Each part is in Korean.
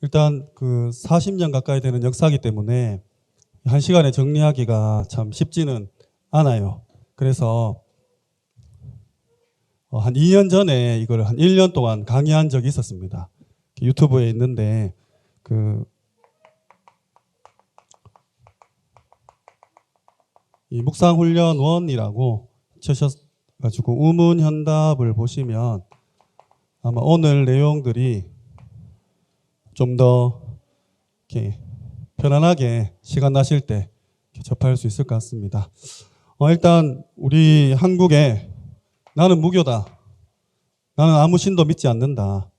일단 그 40년 가까이 되는 역사이기 때문에 한 시간에 정리하기가 참 쉽지는 않아요. 그래서 한 2년 전에 이걸 한 1년 동안 강의한 적이 있었습니다. 유튜브에 있는데 이 묵상훈련원이라고 쳐셔가지고 우문현답을 보시면 아마 오늘 내용들이 좀 더 이렇게 편안하게 시간 나실 때 접할 수 있을 것 같습니다. 일단 우리 한국에 나는 무교다, 나는 아무 신도 믿지 않는다,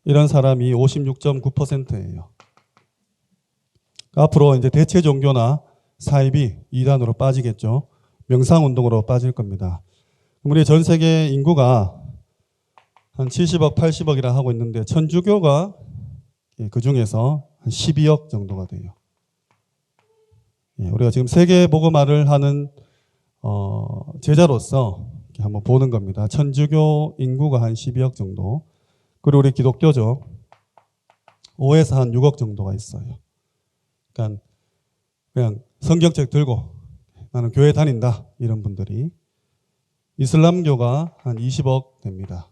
이런 사람이 56.9%예요. 앞으로 이제 대체 종교나 사이비 이단으로 빠지겠죠. 명상운동으로 빠질 겁니다. 우리 전 세계 인구가 한 70억, 80억이라 하고 있는데 천주교가 그 중에서 한 12억 정도가 돼요. 우리가 지금 세계 복음화를 하는 제자로서 한번 보는 겁니다. 천주교 인구가 한 12억 정도, 그리고 우리 기독교죠. 5에서 한 6억 정도가 있어요. 그러니까 그냥 성경책 들고 나는 교회 다닌다 이런 분들이. 이슬람교가 한 20억 됩니다.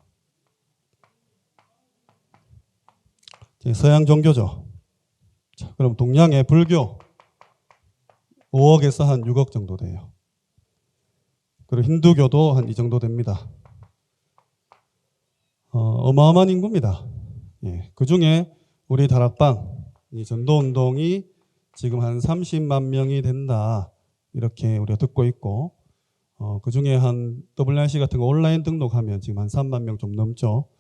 서양 종교죠. 자, 그럼 동양의 불교 5억에서 한 6억 정도 돼요. 그리고 힌두교도 한 이 정도 됩니다. 어마어마한 인구입니다. 그 중에 우리 다락방 이 전도운동이 지금 한 30만 명이 된다 이렇게 우리가 듣고 있고, 그 중에 한 WRC 같은 거 온라인 등록하면 지금 한 3만 명 좀 넘죠.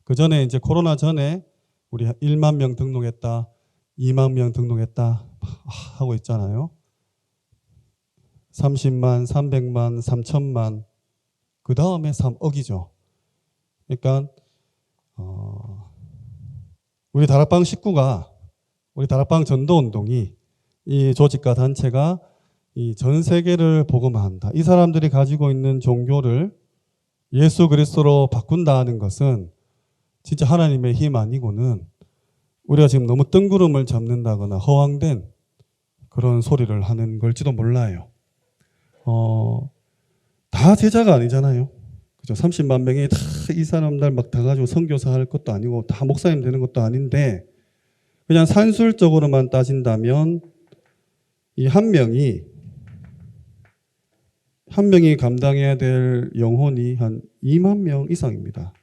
그 전에 이제 코로나 전에 우리 1만 명 등록했다, 2만 명 등록했다 하고 있잖아요. 30만, 300만, 3천만, 그 다음에 3억이죠. 그러니까 우리 다락방 식구가, 우리 다락방 전도운동이, 이 조직과 단체가 이 전 세계를 복음화한다, 이 사람들이 가지고 있는 종교를 예수 그리스도로 바꾼다는 것은 진짜 하나님의 힘 아니고는 우리가 지금 너무 뜬구름을 잡는다거나 허황된 그런 소리를 하는 걸지도 몰라요. 다 제자가 아니잖아요. 그죠? 30만 명이 다 이 사람들 막 다 가지고 선교사 할 것도 아니고 다 목사님 되는 것도 아닌데, 그냥 산술적으로만 따진다면 이 한 명이 감당해야 될 영혼이 한 2만 명 이상입니다.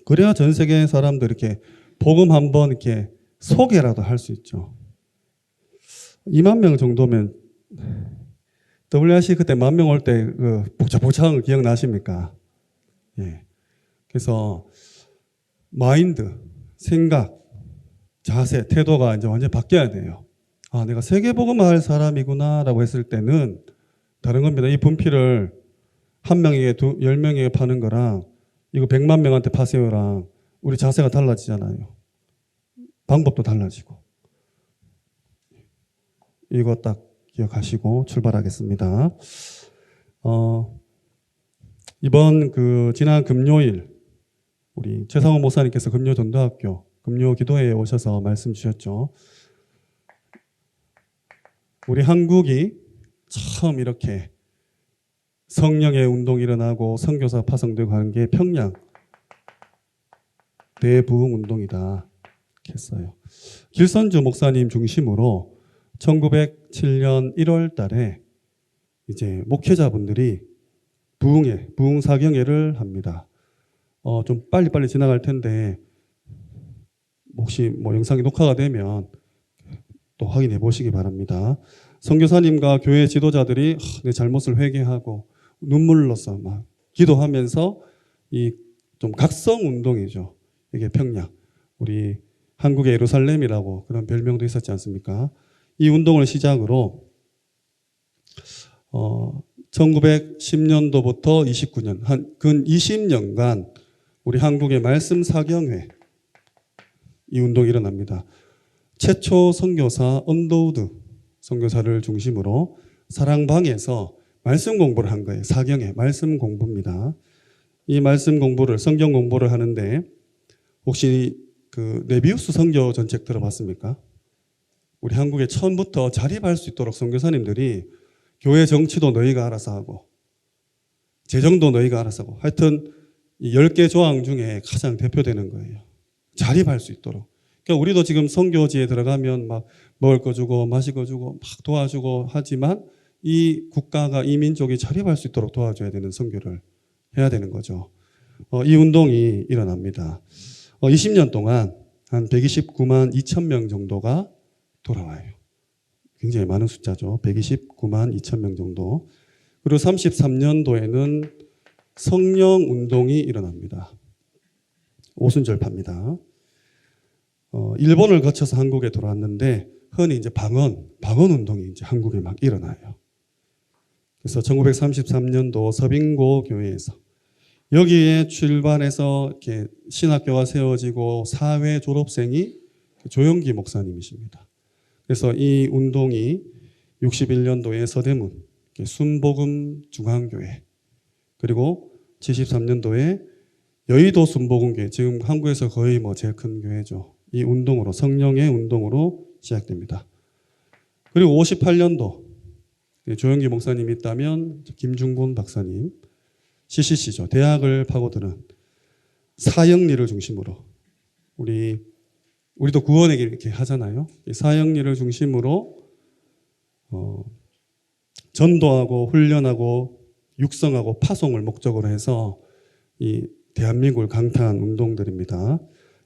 그래야 전 세계 사람들 이렇게 복음 한번 이렇게 소개라도 할 수 있죠. 2만 명 정도면 WRC 그때 10,000명 올 때 그 복잡복잡한 거 기억나십니까? 예. 그래서 마인드, 생각, 자세, 태도가 이제 완전히 바뀌어야 돼요. 아, 내가 세계복음화 할 사람이구나라고 했을 때는 다른 겁니다. 이 분필을 한 명에게 10명에게 파는 거랑 이거 100만 명한테 파세요랑 우리 자세가 달라지잖아요. 방법도 달라지고. 이거 딱 기억하시고 출발하겠습니다. 이번 지난 금요일 우리 최상호 목사님께서 금요전도학교 금요기도회에 오셔서 말씀 주셨죠. 우리 한국이 처음 이렇게 성령의 운동이 일어나고 선교사 파송되고 하는 게 평양 대부흥 운동이다 했어요. 길선주 목사님 중심으로 1907년 1월 달에 이제 목회자분들이 부흥 사경회를 합니다. 좀 빨리빨리 지나갈 텐데 혹시 뭐 영상이 녹화가 되면 또 확인해 보시기 바랍니다. 선교사님과 교회 지도자들이 내 잘못을 회개하고 눈물로써 막 기도하면서 이 좀 각성 운동이죠. 이게 평양, 우리 한국의 예루살렘이라고 그런 별명도 있었지 않습니까? 이 운동을 시작으로 1910년도부터 29년 근 20년간 우리 한국의 말씀 사경회 이 운동이 일어납니다. 최초 선교사 언더우드 선교사를 중심으로 사랑방에서 말씀 공부를 한 거예요. 사경회 말씀 공부입니다. 이 말씀 공부를, 성경 공부를 하는데 혹시 그 네비우스 선교 전책 들어봤습니까? 우리 한국에 처음부터 자립할 수 있도록 선교사님들이 교회 정치도 너희가 알아서 하고 재정도 너희가 알아서 하고 하여튼 이 10개 조항 중에 가장 대표되는 거예요. 자립할 수 있도록. 그러니까 우리도 지금 선교지에 들어가면 막 먹을 거 주고 마실 거 주고 막 도와주고 하지만 이 국가가 이 민족이 자립할 수 있도록 도와줘야 되는 선교를 해야 되는 거죠. 이 운동이 일어납니다. 20년 동안 한 129만 2천 명 정도가 돌아와요. 굉장히 많은 숫자죠. 129만 2천 명 정도. 그리고 33년도에는 성령 운동이 일어납니다. 오순절파입니다. 일본을 거쳐서 한국에 돌아왔는데 흔히 이제 방언 운동이 이제 한국에 막 일어나요. 그래서 1933년도 서빙고 교회에서 여기에 출발해서 이렇게 신학교가 세워지고 사회 졸업생이 조영기 목사님이십니다. 그래서 이 운동이 61년도에 서대문 순복음 중앙교회 그리고 73년도에 여의도 순복음교회 지금 한국에서 거의 뭐 제일 큰 교회죠. 이 운동으로 성령의 운동으로 시작됩니다. 그리고 58년도 조영기 목사님이 있다면 김중곤 박사님 CCC죠. 대학을 파고드는 사형리를 중심으로 우리도 구원에게 이렇게 하잖아요. 사형리를 중심으로 전도하고 훈련하고 육성하고 파송을 목적으로 해서 이 대한민국을 강타한 운동들입니다.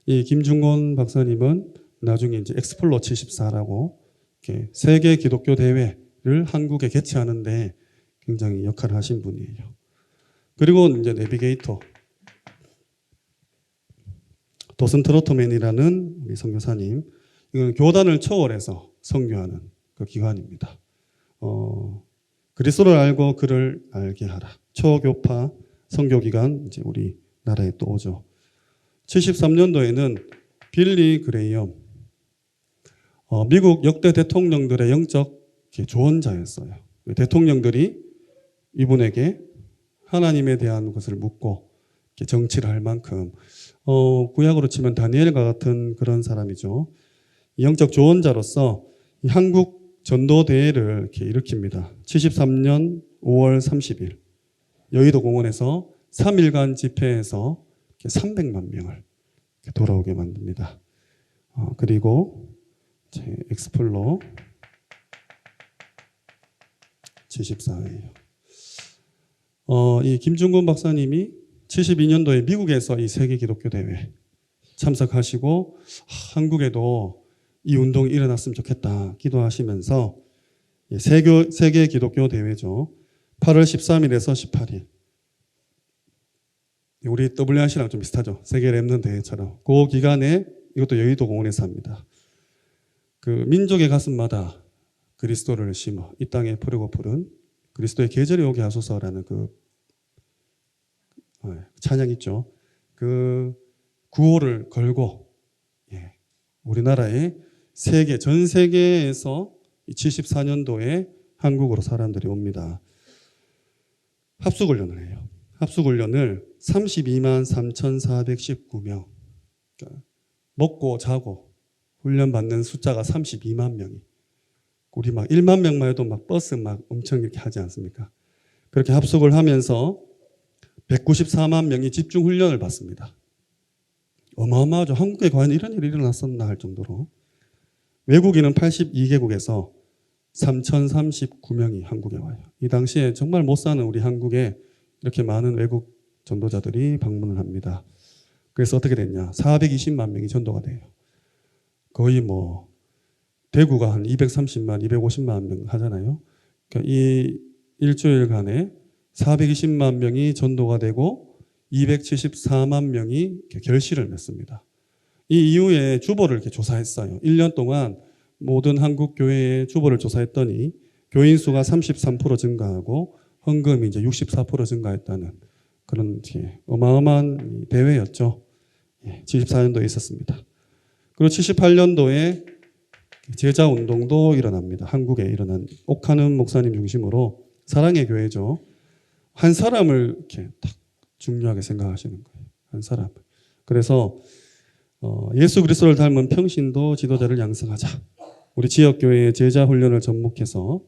이 김중곤 박사님은 나중에 이제 엑스플로 74라고 이렇게 세계 기독교 대회를 한국에 개최하는데 굉장히 역할을 하신 분이에요. 그리고 이제 내비게이터 도슨 트로트맨이라는 우리 선교사님, 이건 교단을 초월해서 선교하는 그 기관입니다. 그리스도를 알고 그를 알게 하라. 초교파 선교기관 이제 우리 나라에 또 오죠. 73년도에는 빌리 그레이엄, 미국 역대 대통령들의 영적 조언자였어요. 대통령들이 이분에게 하나님에 대한 것을 묻고 정치를 할 만큼 구약으로 치면 다니엘과 같은 그런 사람이죠. 영적 조언자로서 한국 전도대회를 이렇게 일으킵니다. 73년 5월 30일 여의도 공원에서 3일간 집회해서 300만 명을 돌아오게 만듭니다. 그리고 엑스플로 74예요. 이 김중곤 박사님이 72년도에 미국에서 이 세계 기독교 대회 참석하시고 한국에도 이 운동이 일어났으면 좋겠다 기도하시면서 세계 기독교 대회죠. 8월 13일에서 18일. 우리 WRC랑 좀 비슷하죠. 세계 랩넌트 대회처럼. 그 기간에 이것도 여의도 공원에서 합니다. 그 민족의 가슴마다 그리스도를 심어 이 땅에 푸르고 푸른 그리스도의 계절이 오게 하소서라는 그 찬양 있죠. 그 구호를 걸고 우리나라의 전 세계에서 74년도에 한국으로 사람들이 옵니다. 합숙훈련을 해요. 합숙훈련을 32만 3,419명. 그러니까 먹고 자고 훈련받는 숫자가 32만 명이. 우리 막 1만 명만 해도 막 버스 막 엄청 이렇게 하지 않습니까? 그렇게 합숙을 하면서 194만 명이 집중훈련을 받습니다. 어마어마하죠. 한국에 과연 이런 일이 일어났었나 할 정도로. 외국인은 82개국에서 3,039명이 한국에 와요. 이 당시에 정말 못 사는 우리 한국에 이렇게 많은 외국 전도자들이 방문을 합니다. 그래서 어떻게 됐냐. 420만 명이 전도가 돼요. 거의 뭐 대구가 한 230만, 250만 명 하잖아요. 그러니까 이 일주일간에 420만 명이 전도가 되고 274만 명이 결실을 맺습니다. 이 이후에 주보를 이렇게 조사했어요. 1년 동안 모든 한국 교회의 주보를 조사했더니 교인 수가 33% 증가하고 헌금이 이제 64% 증가했다는 그런 어마어마한 대회였죠. 74년도에 있었습니다. 그리고 78년도에 제자 운동도 일어납니다. 한국에 일어난 옥하는 목사님 중심으로 사랑의 교회죠. 한 사람을 이렇게 딱 중요하게 생각하시는 거예요. 한 사람. 그래서 예수 그리스도를 닮은 평신도 지도자를 양성하자. 우리 지역교회의 제자 훈련을 접목해서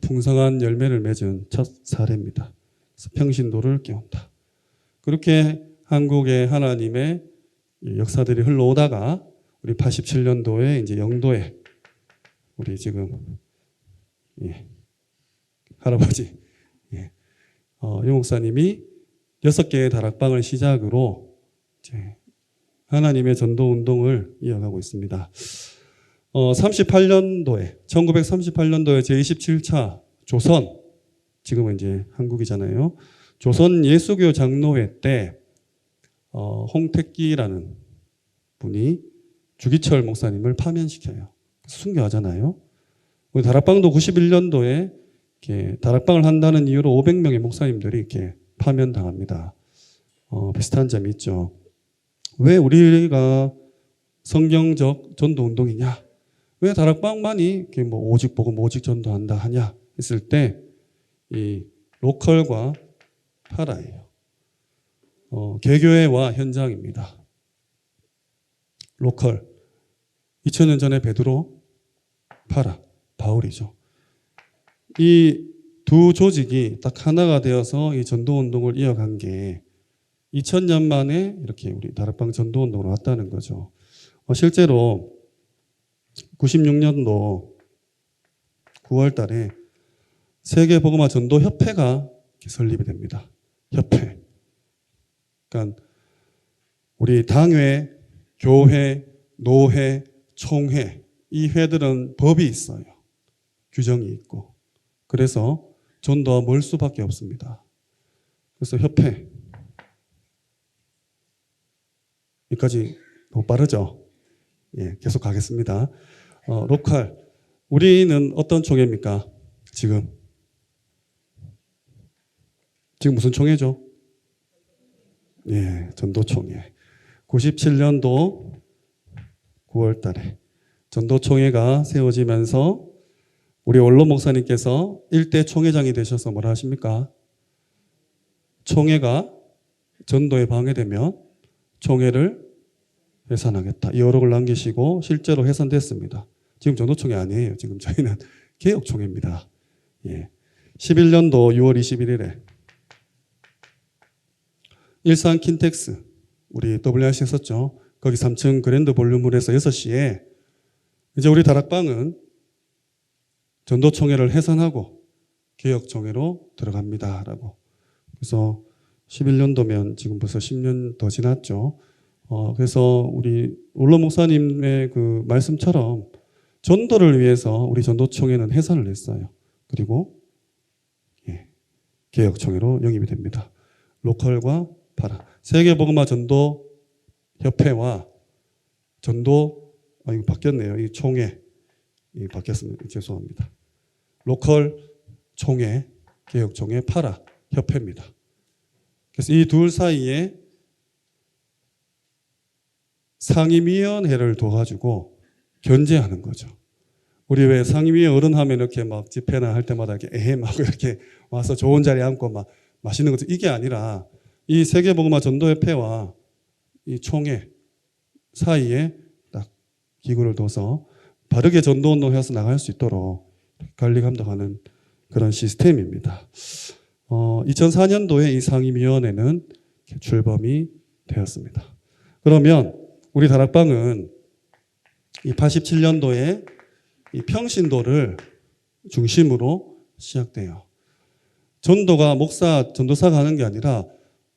풍성한 열매를 맺은 첫 사례입니다. 그래서 평신도를 깨운다. 그렇게 한국의 하나님의 역사들이 흘러오다가 우리 87년도에 이제 영도에 우리 지금 할아버지 유 목사님이 6개의 다락방을 시작으로 이제 하나님의 전도 운동을 이어가고 있습니다. 1938년도에 제27차 조선, 지금은 이제 한국이잖아요. 조선 예수교 장로회 때 홍택기라는 분이 주기철 목사님을 파면시켜요. 순교하잖아요. 우리 다락방도 91년도에 이렇게 다락방을 한다는 이유로 500명의 목사님들이 이렇게 파면당합니다. 비슷한 점이 있죠. 왜 우리가 성경적 전도 운동이냐? 왜 다락방만이 이렇게 뭐 오직 복음, 오직 전도한다 하냐? 했을 때 이 로컬과 파라예요. 개교회와 현장입니다. 로컬 2000년 전에 베드로, 파라, 바울이죠. 이 두 조직이 딱 하나가 되어서 이 전도 운동을 이어간 게 2000년 만에 이렇게 우리 다락방 전도 운동으로 왔다는 거죠. 실제로 96년도 9월 달에 세계 복음화 전도 협회가 설립이 됩니다. 협회. 그러니까 우리 당회, 교회, 노회, 총회, 이 회들은 법이 있어요. 규정이 있고. 그래서 전도와 멀 수밖에 없습니다. 그래서 협회. 여기까지 너무 빠르죠? 예, 계속 가겠습니다. 로컬. 우리는 어떤 총회입니까? 지금 무슨 총회죠? 예, 전도총회. 97년도 9월 달에 전도총회가 세워지면서 우리 원로 목사님께서 일대 총회장이 되셔서 뭐라 하십니까? 총회가 전도에 방해되면 총회를 해산하겠다. 이 어록을 남기시고 실제로 해산됐습니다. 지금 전도총회 아니에요. 지금 저희는 개혁총회입니다. 예. 11년도 6월 21일에 일산 킨텍스 우리 WRC 했었죠. 거기 3층 그랜드 볼륨홀에서 6시에 이제 우리 다락방은 전도총회를 해산하고 개혁총회로 들어갑니다. 라고. 그래서 11년도면 지금 벌써 10년 더 지났죠. 그래서 우리 원로 목사님의 그 말씀처럼 전도를 위해서 우리 전도총회는 해산을 했어요. 그리고 개혁총회로 영입이 됩니다. 로컬과 파라. 세계복음화 전도 협회와 전도 이거 바뀌었네요. 이 총회 이 바뀌었습니다. 죄송합니다. 로컬 총회, 개혁총회, 파라 협회입니다. 그래서 이 둘 사이에 상임위원회를 둬가지고 견제하는 거죠. 우리 왜 상임위원 어른 하면 이렇게 막 집회나 할 때마다 이렇게 에헴 하고 이렇게 와서 좋은 자리에 앉고 막 마시는 거죠. 이게 아니라 이 세계복음화 전도협회와 이 총회 사이에 딱 기구를 둬서 바르게 전도운동 해서 나갈 수 있도록 관리 감독하는 그런 시스템입니다. 2004년도에 이 상임위원회는 출범이 되었습니다. 그러면 우리 다락방은 이 87년도에 이 평신도를 중심으로 시작돼요. 전도가 전도사가 하는 게 아니라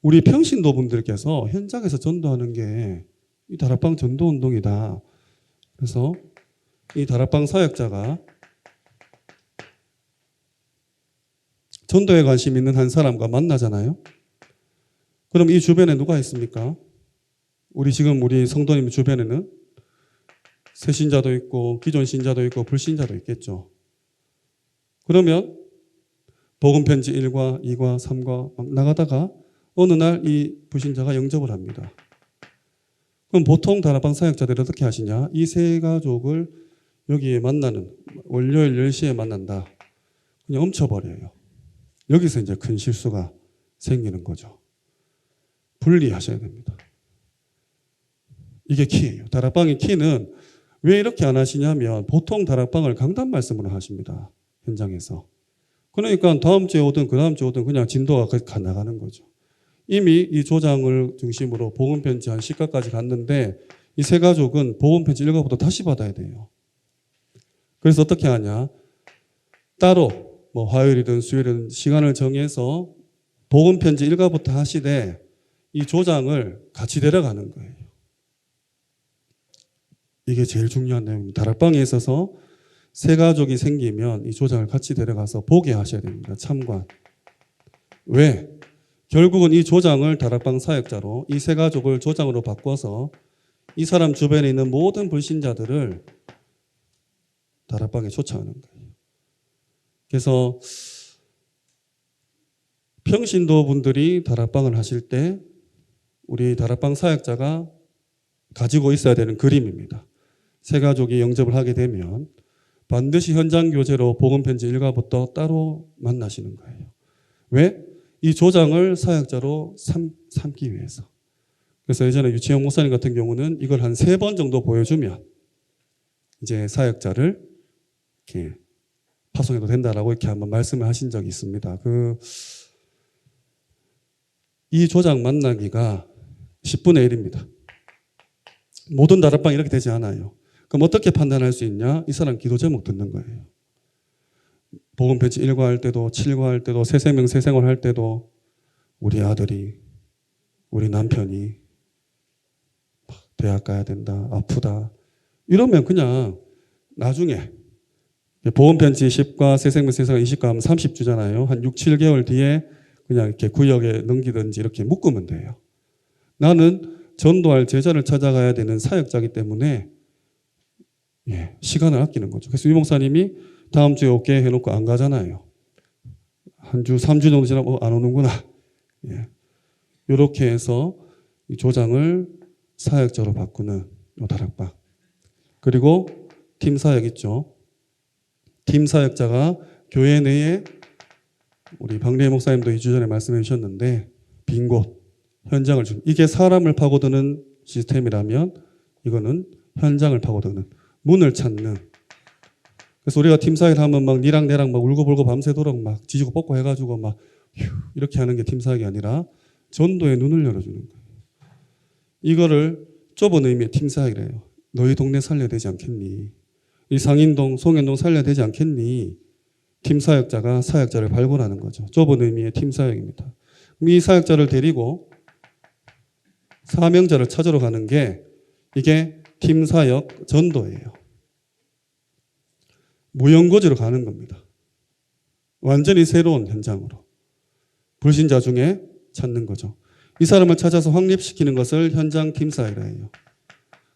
우리 평신도 분들께서 현장에서 전도하는 게 이 다락방 전도운동이다. 그래서 이 다락방 사역자가 전도에 관심 있는 한 사람과 만나잖아요. 그럼 이 주변에 누가 있습니까? 우리 성도님 주변에는 새 신자도 있고 기존 신자도 있고 불신자도 있겠죠. 그러면 복음 편지 1과 2과 3과 막 나가다가 어느 날 이 불신자가 영접을 합니다. 그럼 보통 다락방 사역자들이 어떻게 하시냐? 이 세 가족을 여기에 만나는 월요일 10시에 만난다. 그냥 엄쳐버려요. 여기서 이제 큰 실수가 생기는 거죠. 분리하셔야 됩니다. 이게 키예요. 다락방의 키는 왜 이렇게 안 하시냐면 보통 다락방을 강단 말씀으로 하십니다. 현장에서. 그러니까 다음 주에 오든 그 다음 주에 오든 그냥 진도가 나가는 거죠. 이미 이 조장을 중심으로 보건편지 한 10가까지 갔는데 이 세 가족은 보건편지 1가부터 다시 받아야 돼요. 그래서 어떻게 하냐. 따로 뭐 화요일이든 수요일이든 시간을 정해서 보건편지 1가부터 하시되 이 조장을 같이 데려가는 거예요. 이게 제일 중요한 내용입니다. 다락방에 있어서 세 가족이 생기면 이 조장을 같이 데려가서 보게 하셔야 됩니다. 참관. 왜? 결국은 이 조장을 다락방 사역자로 이 세 가족을 조장으로 바꿔서 이 사람 주변에 있는 모든 불신자들을 다락방에 초청하는 거예요. 그래서 평신도 분들이 다락방을 하실 때 우리 다락방 사역자가 가지고 있어야 되는 그림입니다. 세 가족이 영접을 하게 되면 반드시 현장 교제로 복음편지 1가부터 따로 만나시는 거예요. 왜? 이 조장을 사역자로 삼기 위해서. 그래서 예전에 유치영 목사님 같은 경우는 이걸 한 3번 정도 보여주면 이제 사역자를 이렇게 파송해도 된다라고 이렇게 한번 말씀을 하신 적이 있습니다. 이 조장 만나기가 10분의 1입니다. 모든 다락방이 이렇게 되지 않아요. 그럼 어떻게 판단할 수 있냐? 이 사람 기도 제목 듣는 거예요. 복음편지 1과 할 때도 7과 할 때도 새생명 새생활 할 때도 우리 아들이 우리 남편이 대학 가야 된다. 아프다. 이러면 그냥 나중에 복음편지 10과 새생명 새생활 20과 하면 30주잖아요. 한 6, 7개월 뒤에 그냥 이렇게 구역에 넘기든지 이렇게 묶으면 돼요. 나는 전도할 제자를 찾아가야 되는 사역자이기 때문에 시간을 아끼는 거죠. 그래서 유 목사님이 다음 주에 올게 해놓고 안 가잖아요. 한 주, 3주 정도 지나면 안 오는구나. 이렇게 해서 이 조장을 사역자로 바꾸는 다락방. 그리고 팀 사역 있죠. 팀 사역자가 교회 내에 우리 박래 목사님도 2주 전에 말씀해 주셨는데 빈 곳, 현장을 줍니다. 이게 사람을 파고드는 시스템이라면 이거는 현장을 파고드는 문을 찾는. 그래서 우리가 팀 사역을 하면 막 니랑 내랑 막 울고불고 밤새도록 막 지지고 뻗고 해가지고 막 이렇게 하는 게 팀 사역이 아니라 전도의 눈을 열어주는 거예요. 이거를 좁은 의미의 팀 사역이래요. 너희 동네 살려야 되지 않겠니? 이 상인동, 송현동 살려야 되지 않겠니? 팀 사역자가 사역자를 발굴하는 거죠. 좁은 의미의 팀 사역입니다. 이 사역자를 데리고 사명자를 찾으러 가는 게 이게 팀 사역 전도예요. 무연고지로 가는 겁니다. 완전히 새로운 현장으로. 불신자 중에 찾는 거죠. 이 사람을 찾아서 확립시키는 것을 현장 팀 사역이라 해요.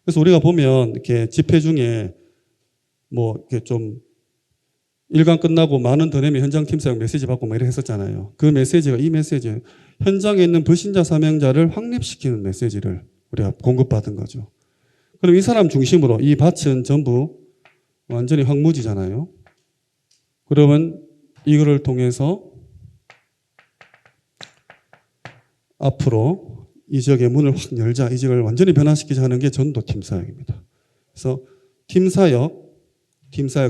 그래서 우리가 보면 이렇게 집회 중에 뭐 이렇게 좀 일강 끝나고 10,000원 더 내면 현장 팀 사역 메시지 받고 막 이렇게 했었잖아요. 그 메시지가 이 메시지, 현장에 있는 불신자 사명자를 확립시키는 메시지를 우리가 공급받은 거죠. 그럼 이 사람 중심으로 이 밭은 전부 완전히 황무지잖아요. 그러면 이거를 통해서 앞으로 이 지역의 문을 확 열자, 이 지역을 완전히 변화시키자 하는 게 전도팀 사역입니다. 그래서 팀 사역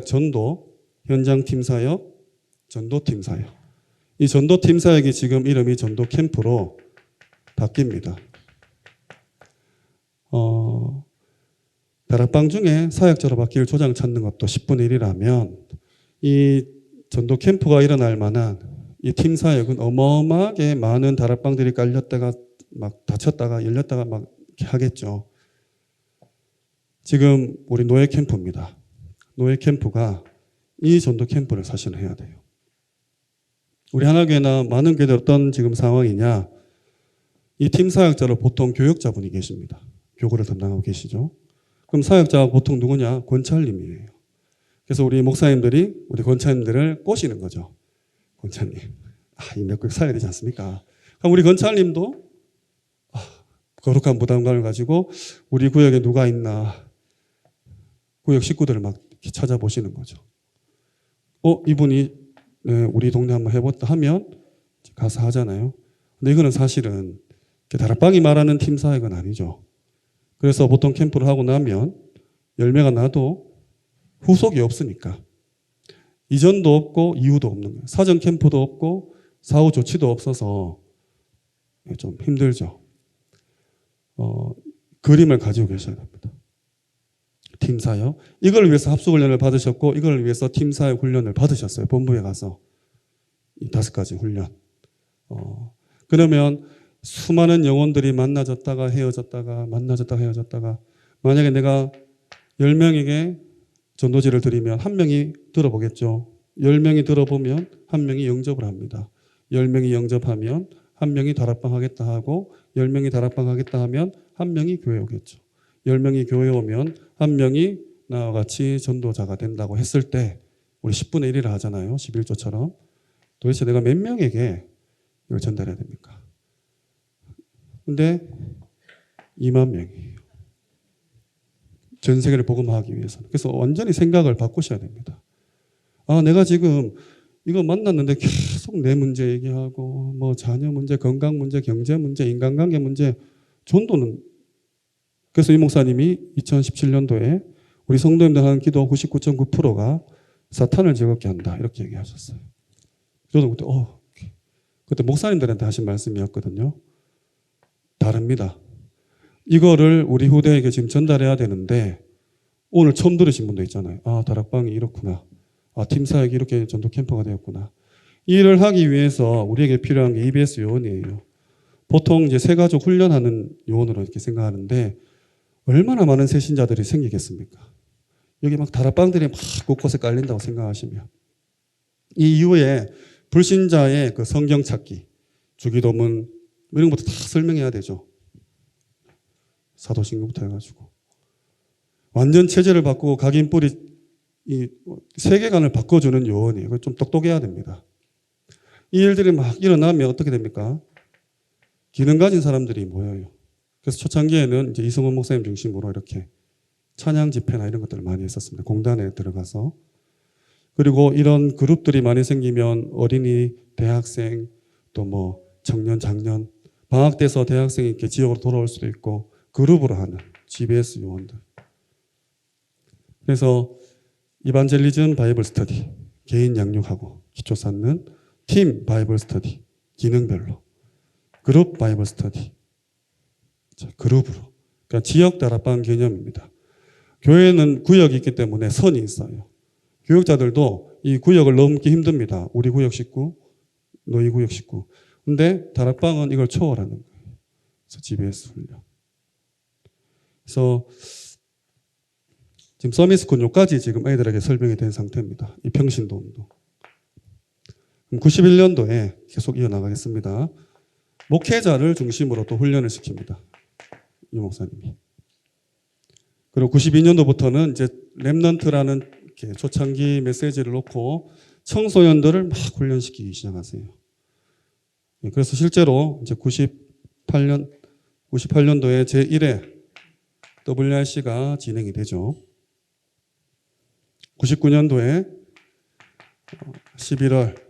전도, 현장 팀 사역, 전도팀 사역. 이 전도팀 사역이 지금 이름이 전도 캠프로 바뀝니다. 다락방 중에 사역자로 바뀔 조장 찾는 것도 10분의 1이라면 이 전도 캠프가 일어날 만한 이 팀 사역은 어마어마하게 많은 다락방들이 깔렸다가 막 닫혔다가 열렸다가 막 이렇게 하겠죠. 지금 우리 노예 캠프입니다. 노예 캠프가 이 전도 캠프를 사실은 해야 돼요. 우리 하나교회나 많은 교회들 어떤 지금 상황이냐. 이 팀 사역자로 보통 교역자분이 계십니다. 교구를 담당하고 계시죠. 그럼 사역자가 보통 누구냐? 권찰님이에요. 그래서 우리 목사님들이 우리 권찰님들을 꼬시는 거죠. 권찰님, 이 몇 구역 살려야 되지 않습니까? 그럼 우리 권찰님도 거룩한 부담감을 가지고 우리 구역에 누가 있나 구역 식구들을 막 찾아보시는 거죠. 이분이 우리 동네 한번 해봤다 하면 가서 하잖아요. 근데 이거는 사실은 다락방이 말하는 팀 사역은 아니죠. 그래서 보통 캠프를 하고 나면 열매가 나도 후속이 없으니까 이전도 없고 이후도 없는 거예요. 사전 캠프도 없고 사후 조치도 없어서 좀 힘들죠. 그림을 가지고 계셔야 됩니다. 팀 사역. 이걸 위해서 합숙훈련을 받으셨고 이걸 위해서 팀 사역 훈련을 받으셨어요. 본부에 가서 이 5가지 훈련. 그러면 수많은 영혼들이 만나졌다가 헤어졌다가 만나졌다가 헤어졌다가 만약에 내가 10명에게 전도지를 드리면 1명이 들어보겠죠. 10명이 들어보면 1명이 영접을 합니다. 10명이 영접하면 1명이 다락방 하겠다 하고 10명이 다락방 하겠다 하면 1명이 교회 오겠죠. 10명이 교회 오면 1명이 나와 같이 전도자가 된다고 했을 때 우리 10분의 1이라 하잖아요. 11조처럼. 도대체 내가 몇 명에게 이걸 전달해야 됩니까? 근데 2만 명이에요. 전 세계를 복음화하기 위해서는. 그래서 완전히 생각을 바꾸셔야 됩니다. 내가 지금 이거 만났는데 계속 내 문제 얘기하고 뭐 자녀 문제, 건강 문제, 경제 문제, 인간관계 문제, 전도는. 그래서 이 목사님이 2017년도에 우리 성도님들 하는 기도 99.9%가 사탄을 즐겁게 한다 이렇게 얘기하셨어요. 저도 그때 목사님들한테 하신 말씀이었거든요. 다릅니다. 이거를 우리 후대에게 지금 전달해야 되는데 오늘 처음 들으신 분도 있잖아요. 다락방이 이렇구나. 팀 사역이 이렇게 전도 캠퍼가 되었구나. 이 일을 하기 위해서 우리에게 필요한 게 EBS 요원이에요. 보통 이제 새가족 훈련하는 요원으로 이렇게 생각하는데 얼마나 많은 새신자들이 생기겠습니까? 여기 막 다락방들이 막 곳곳에 깔린다고 생각하시면 이 이후에 불신자의 그 성경 찾기, 주기도문 이런 것부터 다 설명해야 되죠. 사도신경부터 해가지고 완전 체제를 바꾸고 각인뿌리 이 세계관을 바꿔주는 요원이에요. 그걸 좀 똑똑해야 됩니다. 이 일들이 막 일어나면 어떻게 됩니까? 기능 가진 사람들이 모여요. 그래서 초창기에는 이제 이성원 목사님 중심으로 이렇게 찬양 집회나 이런 것들을 많이 했었습니다. 공단에 들어가서. 그리고 이런 그룹들이 많이 생기면 어린이, 대학생, 또 뭐 청년, 장년, 방학 돼서 대학생이 이렇게 지역으로 돌아올 수도 있고 그룹으로 하는 GBS 요원들. 그래서 이반젤리즘 바이블 스터디, 개인 양육하고 기초 쌓는 팀 바이블 스터디, 기능별로. 그룹 바이블 스터디, 그룹으로. 그러니까 지역 다락방 개념입니다. 교회는 구역이 있기 때문에 선이 있어요. 교육자들도 이 구역을 넘기 힘듭니다. 우리 구역 식구, 너희 구역 식구. 근데 다락방은 이걸 초월하는 거예요. 그래서 GBS 훈련. 그래서 지금 서밋스쿨 요까지 지금 애들에게 설명이 된 상태입니다. 이 평신도 운동. 91년도에 계속 이어나가겠습니다. 목회자를 중심으로 또 훈련을 시킵니다. 이 목사님이. 그리고 92년도부터는 이제 렘넌트라는 초창기 메시지를 놓고 청소년들을 막 훈련시키기 시작하세요. 그래서 실제로 이제 98년도에 제1회 WRC가 진행이 되죠. 99년도에 11월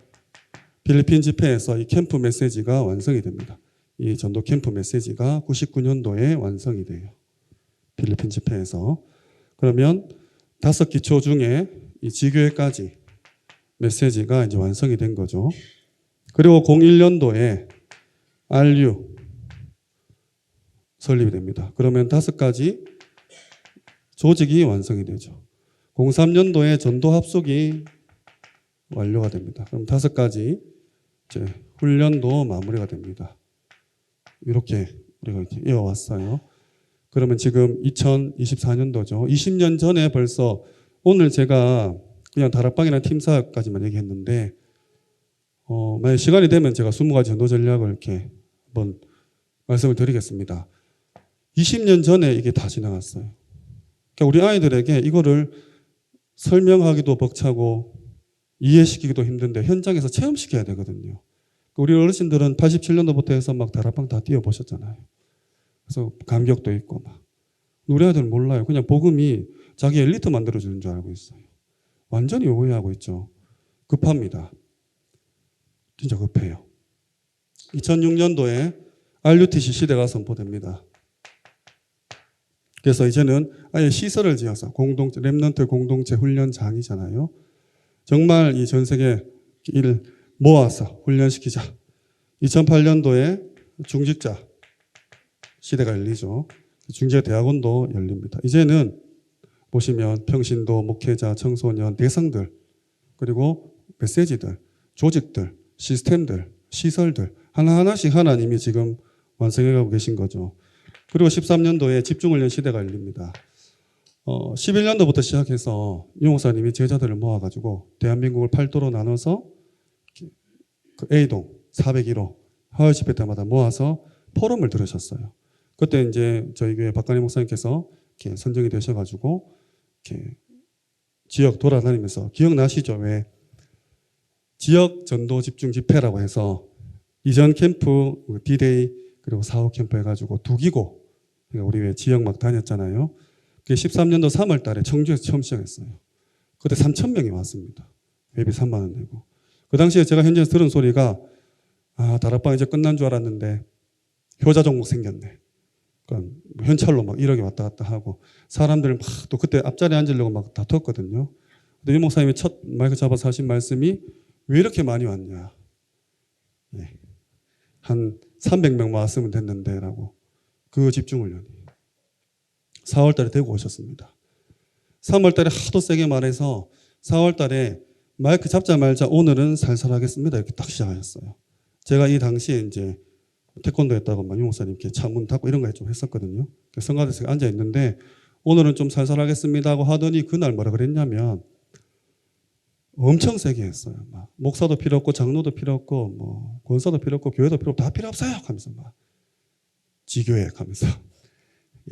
필리핀 집회에서 이 캠프 메시지가 완성이 됩니다. 이 전도 캠프 메시지가 99년도에 완성이 돼요. 필리핀 집회에서. 그러면 5기초 중에 이 지교회까지 메시지가 이제 완성이 된 거죠. 그리고 01년도에 RU 설립이 됩니다. 그러면 5가지 조직이 완성이 되죠. 03년도에 전도 합숙이 완료가 됩니다. 그럼 5가지 이제 훈련도 마무리가 됩니다. 이렇게 우리가 이렇게 이어왔어요. 그러면 지금 2024년도죠. 20년 전에 벌써 오늘 제가 그냥 다락방이나 팀 사역까지만 얘기했는데 만약 시간이 되면 제가 20가지 전도 전략을 이렇게 한번 말씀을 드리겠습니다. 20년 전에 이게 다 지나갔어요. 그러니까 우리 아이들에게 이거를 설명하기도 벅차고 이해시키기도 힘든데 현장에서 체험시켜야 되거든요. 우리 어르신들은 87년도부터 해서 막 다락방 다 뛰어보셨잖아요. 그래서 감격도 있고 막. 우리 아이들은 몰라요. 그냥 복음이 자기 엘리트 만들어주는 줄 알고 있어요. 완전히 오해하고 있죠. 급합니다. 진짜 급해요. 2006년도에 RUTC 시대가 선포됩니다. 그래서 이제는 아예 시설을 지어서 공동체, 랩넌트 공동체 훈련장이잖아요. 정말 이 전 세계 를 모아서 훈련시키자. 2008년도에 중직자 시대가 열리죠. 중직자 대학원도 열립니다. 이제는 보시면 평신도, 목회자, 청소년, 대상들, 그리고 메시지들, 조직들, 시스템들, 시설들 하나하나씩 하나님이 지금 완성해가고 계신 거죠. 그리고 13년도에 집중훈련 시대가 열립니다. 11년도부터 시작해서 유 목사님이 제자들을 모아가지고 대한민국을 8도로 나눠서 그 A동 401호 화요 집회 때마다 모아서 포럼을 들으셨어요. 그때 이제 저희 교회 박관희 목사님께서 이렇게 선정이 되셔가지고 이렇게 지역 돌아다니면서 기억나시죠? 왜 지역 전도 집중 집회라고 해서 이전 캠프 D-Day 그리고 4호 캠프 해가지고 두 기고 그러니까 우리 왜 지역 막 다녔잖아요. 그게 13년도 3월 달에 청주에서 처음 시작했어요. 그때 3,000명이 왔습니다. 회비 3만 원 내고. 그 당시에 제가 현지에서 들은 소리가 다락방 이제 끝난 줄 알았는데 효자 종목 생겼네. 그러니까 현찰로 막 1억이 왔다 갔다 하고 사람들 막 또 그때 앞자리에 앉으려고 막 다퉜거든요. 근데 유 목사님이 첫 마이크 잡아서 하신 말씀이 왜 이렇게 많이 왔냐. 네. 한 300명 모았으면 됐는데 라고. 그 집중훈련이 4월 달에 대구 오셨습니다. 3월 달에 하도 세게 말해서 4월 달에 마이크 잡자마자 오늘은 살살하겠습니다. 이렇게 딱 시작하셨어요. 제가 이 당시에 이제 태권도 했다고 유 목사님께 차문 닫고 이런 거 좀 했었거든요. 성가대에서 앉아 있는데 오늘은 좀 살살하겠습니다 하고 하더니 그날 뭐라 그랬냐면 엄청 세게 했어요. 막 목사도 필요 없고 장로도 필요 없고 뭐 권사도 필요 없고 교회도 필요 없고 다 필요 없어요 하면서 막 지교회 하면서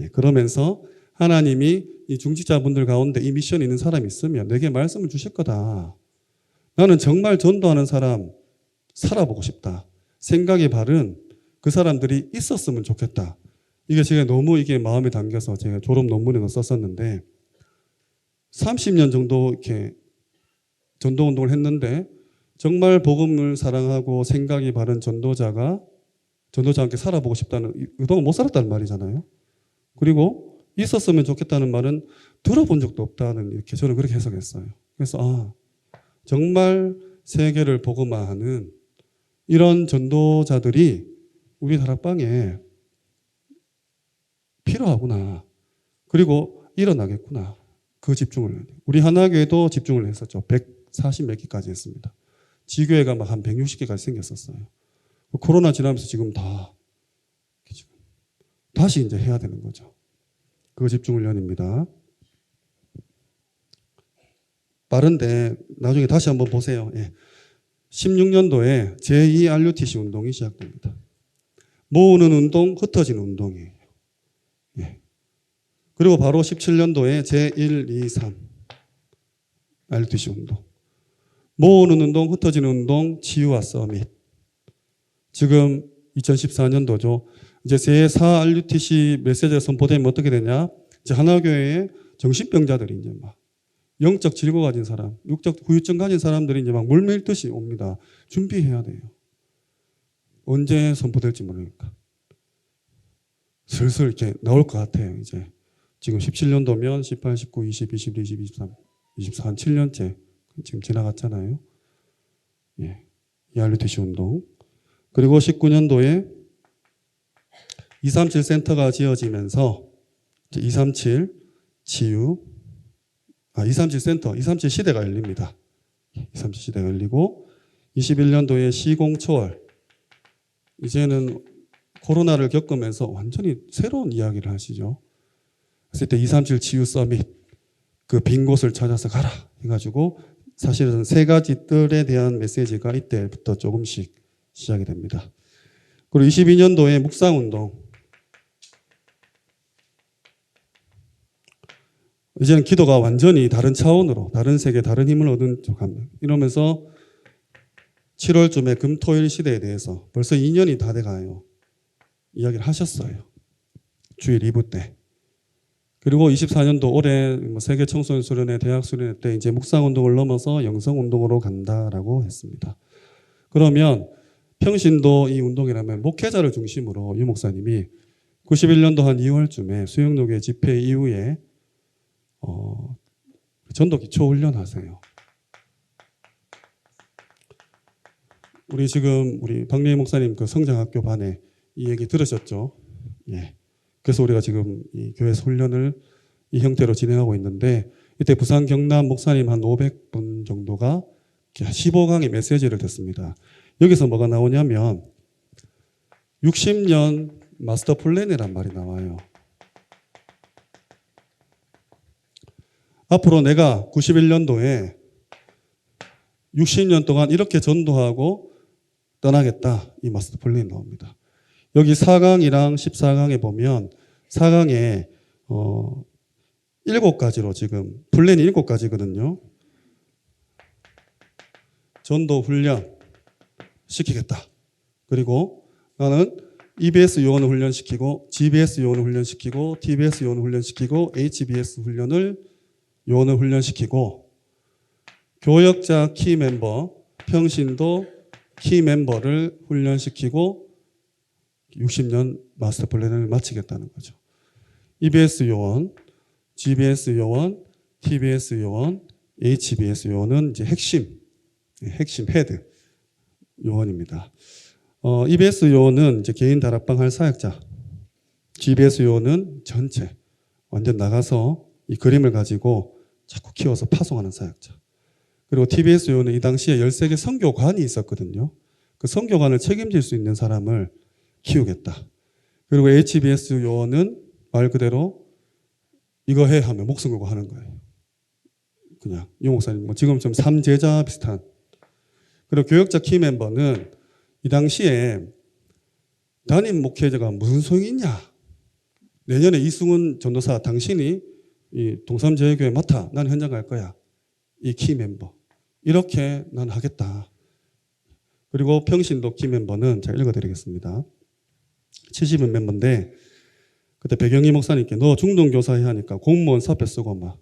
예, 그러면서 하나님이 이 중직자분들 가운데 이 미션이 있는 사람이 있으면 내게 말씀을 주실 거다. 나는 정말 전도하는 사람 살아보고 싶다. 생각이 바른 그 사람들이 있었으면 좋겠다. 이게 제가 너무 이게 마음에 담겨서 제가 졸업 논문에도 썼었는데 30년 정도 이렇게 전도 운동을 했는데 정말 복음을 사랑하고 생각이 바른 전도자가 전도자와 함께 살아보고 싶다는 그동안 못 살았다는 말이잖아요. 그리고 있었으면 좋겠다는 말은 들어본 적도 없다는 이렇게 저는 그렇게 해석했어요. 그래서 정말 세계를 복음화하는 이런 전도자들이 우리 다락방에 필요하구나. 그리고 일어나겠구나. 그 집중을. 우리 하나교회도 집중을 했었죠. 140 몇 개까지 했습니다. 지교회가 막 한 160개까지 생겼었어요. 코로나 지나면서 지금 다시 이제 해야 되는 거죠. 그 집중훈련입니다. 빠른데 나중에 다시 한번 보세요. 예. 16년도에 제2RUTC 운동이 시작됩니다. 모으는 운동, 흩어지는 운동이에요. 예. 그리고 바로 17년도에 제1, 2, 3 RUTC 운동. 모으는 운동, 흩어지는 운동, 치유와 서밋. 지금 2014년도죠. 이제 제4 RUTC 메시지가 선포되면 어떻게 되냐? 이제 하나교회에 정신병자들이 이제 막 영적 질고 가진 사람, 육적 후유증 가진 사람들이 이제 막 물밀듯이 옵니다. 준비해야 돼요. 언제 선포될지 모르니까. 슬슬 이렇게 나올 것 같아요. 이제 지금 17년도면 18, 19, 20, 21, 22, 23, 24, 한 7년째 지금 지나갔잖아요. 예, ERUTC 운동. 그리고 19년도에 237 센터가 지어지면서 237 치유, 237 센터, 237 시대가 열립니다. 237 시대가 열리고 21년도에 시공초월. 이제는 코로나를 겪으면서 완전히 새로운 이야기를 하시죠. 그래서 이때 237 치유 서밋, 그 빈 곳을 찾아서 가라 해가지고 사실은 세 가지 뜰에 대한 메시지가 이때부터 조금씩 시작이 됩니다. 그리고 22년도에 묵상운동. 이제는 기도가 완전히 다른 차원으로, 다른 세계, 다른 힘을 얻은 척합니다. 이러면서 7월쯤에 금토일 시대에 대해서 벌써 2년이 다 돼가요. 이야기를 하셨어요. 주일 2부 때. 그리고 24년도 올해 세계 청소년 수련회, 대학 수련회 때 이제 묵상운동을 넘어서 영성운동으로 간다라고 했습니다. 그러면 평신도 이 운동이라면 목회자를 중심으로 유 목사님이 91년도 한 2월쯤에 수영노계 집회 이후에 전도 기초 훈련 하세요. 우리 지금 우리 박래희 목사님 그 성장학교 반에 이 얘기 들으셨죠? 예. 그래서 우리가 지금 이 교회에서 훈련을 이 형태로 진행하고 있는데, 이때 부산 경남 목사님 한 500분 정도가 15강의 메시지를 듣습니다. 여기서 뭐가 나오냐면 60년 마스터 플랜이란 말이 나와요. 앞으로 내가 91년도에 60년 동안 이렇게 전도하고 떠나겠다. 이 마스터 플랜이 나옵니다. 여기 4강이랑 14강에 보면 4강에 7가지로 지금 플랜이 7가지거든요. 전도 훈련 시키겠다. 그리고 나는 EBS 요원을 훈련시키고 GBS 요원을 훈련시키고 TBS 요원을 훈련시키고 HBS 요원을 훈련시키고 교역자 키 멤버, 평신도 키 멤버를 훈련시키고 60년 마스터 플랜을 마치겠다는 거죠. EBS 요원, GBS 요원, TBS 요원, HBS 요원은 이제 핵심 헤드 요원입니다. EBS 요원은 이제 개인 다락방 할 사역자, GBS 요원은 전체 완전 나가서 이 그림을 가지고 자꾸 키워서 파송하는 사역자. 그리고 TBS 요원은 이 당시에 13개 선교관이 있었거든요. 그 선교관을 책임질 수 있는 사람을 키우겠다. 그리고 HBS 요원은 말 그대로 이거 해 하면 목숨 걸고 하는 거예요. 그냥 유 목사님 뭐 지금 좀 삼제자 비슷한. 그리고 교역자 키 멤버는 이 당시에 담임 목회자가 무슨 소용이 있냐. 내년에 이승훈 전도사 당신이 이 동삼제일교회 맡아. 난 현장 갈 거야. 이 키 멤버. 이렇게 난 하겠다. 그리고 평신도 키 멤버는 제가 읽어드리겠습니다. 70인 멤버인데 그때 배경희 목사님께 너 중동교사 해야 하니까 공무원 사표 쓰고 막.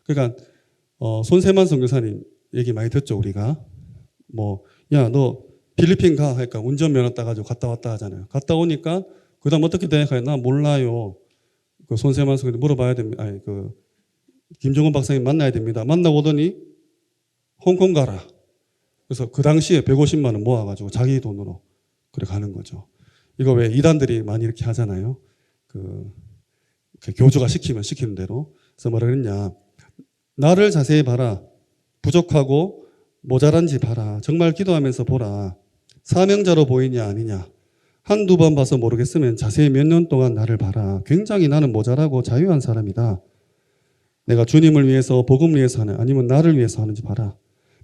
그러니까 손세만 선교사님 얘기 많이 듣죠 우리가. 뭐 야 너 필리핀 가 하니까 운전면허 따가지고 갔다 왔다 하잖아요. 갔다 오니까 그 다음 어떻게 돼? 나 몰라요. 그 손세만 선교사님 물어봐야 됩니다. 아니 그 김종원 박사님 만나야 됩니다. 만나고 오더니 홍콩 가라. 그래서 그 당시에 150만 원 모아가지고 자기 돈으로 그래 가는 거죠. 이거 왜 이단들이 많이 이렇게 하잖아요. 그 교주가 시키면 시키는 대로. 그래서 뭐라 그랬냐. 나를 자세히 봐라. 부족하고 모자란지 봐라. 정말 기도하면서 보라. 사명자로 보이냐 아니냐. 한두 번 봐서 모르겠으면 자세히 몇 년 동안 나를 봐라. 굉장히 나는 모자라고 자유한 사람이다. 내가 주님을 위해서 복음을 위해서 하는 아니면 나를 위해서 하는지 봐라.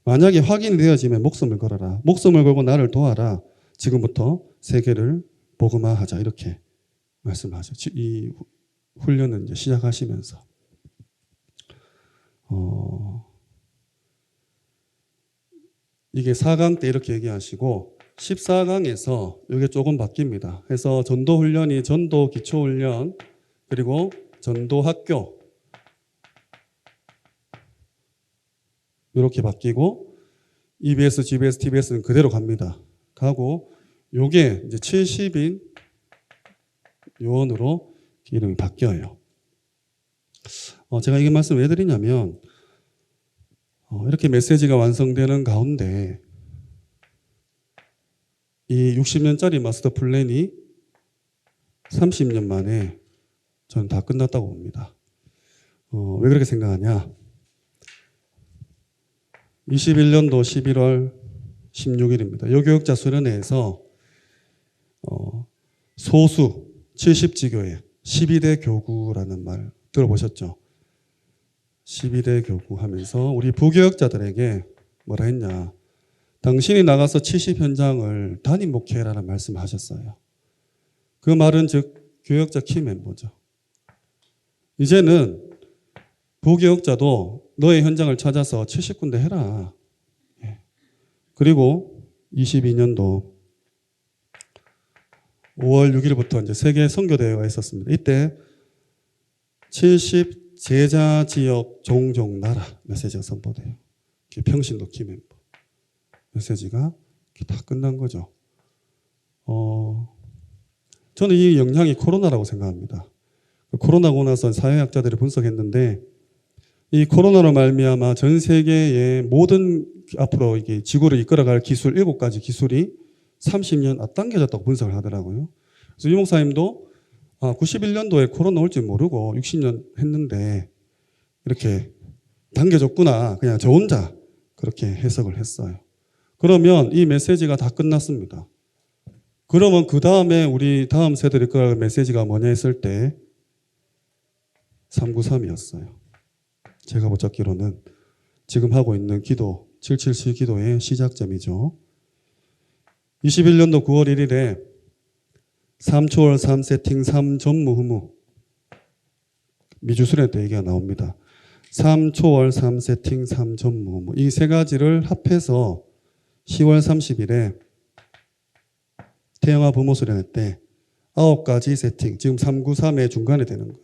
만약에 확인이 되어지면 목숨을 걸어라. 목숨을 걸고 나를 도와라. 지금부터 세계를 복음화하자. 이렇게 말씀하죠. 이 훈련을 이제 시작하시면서 이게 4강 때 이렇게 얘기하시고 14강에서 이게 조금 바뀝니다. 그래서 전도훈련이 전도 기초훈련 그리고 전도학교 이렇게 바뀌고 EBS, GBS, TBS는 그대로 갑니다. 가고 요게 이제 70인 요원으로 이름이 바뀌어요. 제가 이게 말씀을 왜 드리냐면 이렇게 메시지가 완성되는 가운데 이 60년짜리 마스터 플랜이 30년 만에 저는 다 끝났다고 봅니다. 왜 그렇게 생각하냐? 21년도 11월 16일입니다. 여교육자 수련회에서 소수 70지교회 12대 교구라는 말 들어보셨죠? 12대 교구 하면서 우리 부교역자들에게 뭐라 했냐. 당신이 나가서 70 현장을 담임 목회라는 말씀을 하셨어요. 그 말은 즉 교역자 키 멤버죠. 이제는 부교역자도 너의 현장을 찾아서 70군데 해라. 그리고 22년도 5월 6일부터 이제 세계 선교대회가 있었습니다. 이때 70 제자 지역 종종 나라 메시지가 선포돼요. 평신도 키 멤버 메시지가 다 끝난 거죠. 저는 이 영향이 코로나라고 생각합니다. 코로나고 나서 사회학자들이 분석했는데 이 코로나로 말미암아 전 세계의 모든 앞으로 이게 지구를 이끌어갈 기술 7가지 기술이 30년 앞당겨졌다고 분석을 하더라고요. 그래서 유 목사님도 91년도에 코로나 올지 모르고 60년 했는데 이렇게 당겨졌구나. 그냥 저 혼자 그렇게 해석을 했어요. 그러면 이 메시지가 다 끝났습니다. 그러면 그 다음에 우리 다음 세대를 이끌어갈 메시지가 뭐냐 했을 때 393이었어요. 제가 붙잡기로는 지금 하고 있는 기도 777 기도의 시작점이죠. 21년도 9월 1일에 3초월 3세팅 3전무후무 미주수련 때 얘기가 나옵니다. 3초월 3세팅 3전무후무 이 세 가지를 합해서 10월 30일에 태영아 부모 수련회 때 9가지 세팅 지금 393의 중간에 되는 거예요.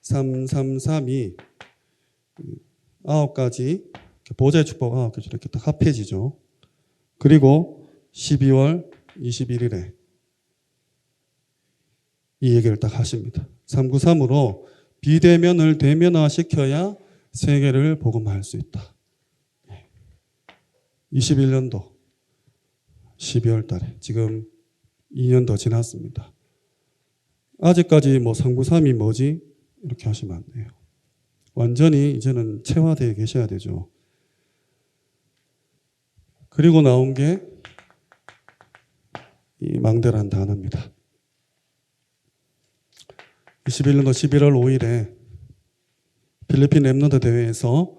333이 9가지 보좌의 축복 9가지 이렇게 딱 합해지죠. 그리고 12월 21일에 이 얘기를 딱 하십니다. 393으로 비대면을 대면화시켜야 세계를 복음화할 수 있다. 21년도 12월 달에 지금 2년 더 지났습니다. 아직까지 393이 뭐지? 이렇게 하시면 안 돼요. 완전히 이제는 체화되어 계셔야 되죠. 그리고 나온 게 이 망대라는 단어입니다. 21년도 11월 5일에 필리핀 랩런트 대회에서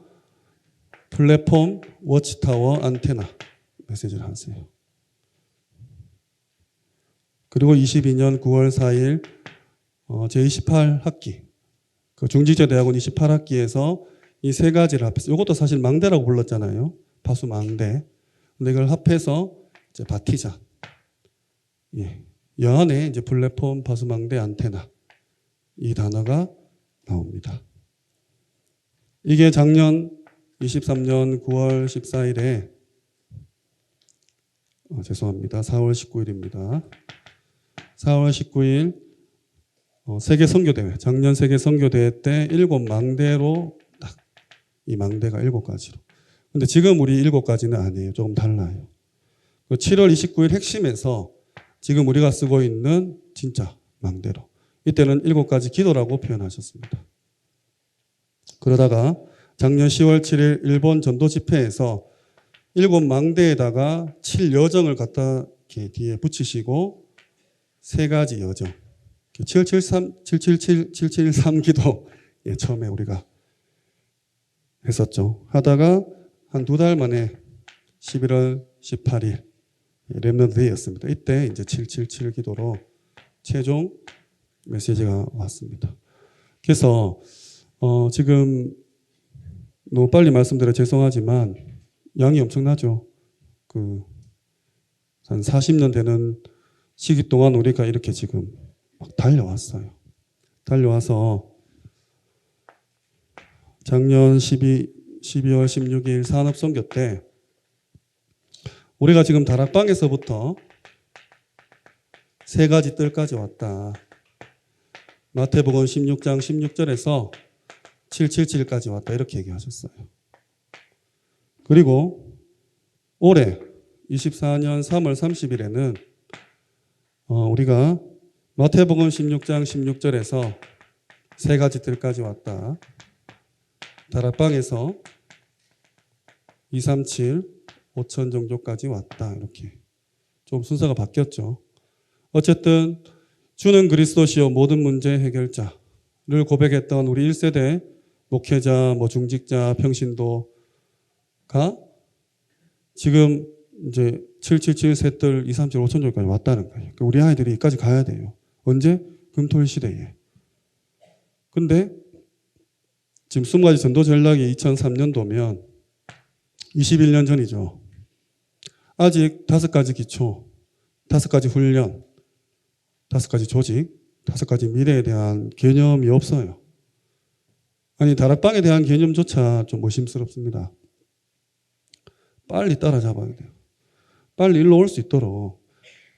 플랫폼 워치타워 안테나 메시지를 하세요. 그리고 22년 9월 4일 제28학기 그 중직자대학원 28학기에서 이 세 가지를 합해서 이것도 사실 망대라고 불렀잖아요. 파수 망대. 근데 이걸 합해서 이제 바티자. 예. 여 안에 이제 플랫폼 파수 망대 안테나 이 단어가 나옵니다. 이게 작년 23년 9월 14일에 죄송합니다. 4월 19일입니다. 4월 19일 세계 선교대회 작년 세계 선교대회 때 7망대로 딱 이 망대가 7가지로 근데 지금 우리 7가지는 아니에요. 조금 달라요. 7월 29일 핵심에서 지금 우리가 쓰고 있는 진짜 망대로 이때는 7가지 기도라고 표현하셨습니다. 그러다가 작년 10월 7일 일본 전도 집회에서 7망대에다가 7여정을 갖다 이렇게 뒤에 붙이시고 3가지 여정 773 기도 처음에 우리가 했었죠. 하다가 한 2달 만에 11월 18일 랩런트 데이였습니다. 이때 이제 777 기도로 최종 메시지가 왔습니다. 그래서 지금 너무 빨리 말씀드려 죄송하지만 양이 엄청나죠. 한 40년 되는 시기 동안 우리가 이렇게 지금 막 달려왔어요. 달려와서 작년 12월 16일 산업선교 때 우리가 지금 다락방에서부터 3가지 뜰까지 왔다. 마태복음 16장 16절에서 777까지 왔다. 이렇게 얘기하셨어요. 그리고 올해 24년 3월 30일에는 우리가 마태복음 16장 16절에서 3가지 뜰까지 왔다. 다락방에서 237, 5천 정도까지 왔다. 이렇게 좀 순서가 바뀌었죠. 어쨌든 주는 그리스도시요 모든 문제 해결자를 고백했던 우리 1세대 목회자, 중직자, 평신도가 지금 이제 777 셋들 237, 5천 정도까지 왔다는 거예요. 우리 아이들이 여기까지 가야 돼요. 언제? 금토일 시대에. 근데 지금 20가지 전도 전략이 2003년도면 21년 전이죠. 아직 5가지 기초, 5가지 훈련, 5가지 조직, 5가지 미래에 대한 개념이 없어요. 아니 다락방에 대한 개념조차 좀 의심스럽습니다. 빨리 따라잡아야 돼요. 빨리 일로 올 수 있도록